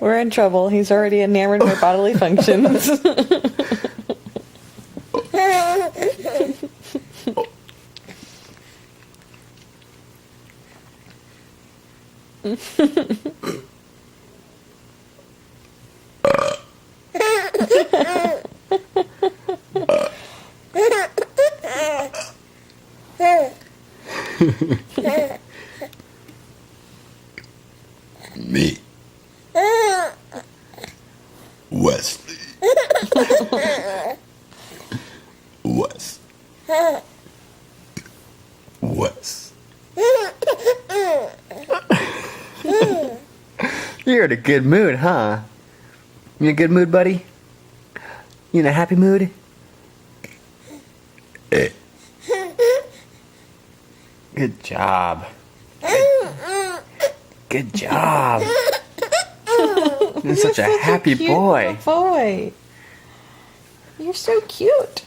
We're in trouble. He's already enamored by bodily functions. Me. Wesley. Wes. Wes. You're in a good mood, huh? You in a good mood, buddy? You in a happy mood? Good job. Good job. You're such a happy cute boy. Boy. You're so cute.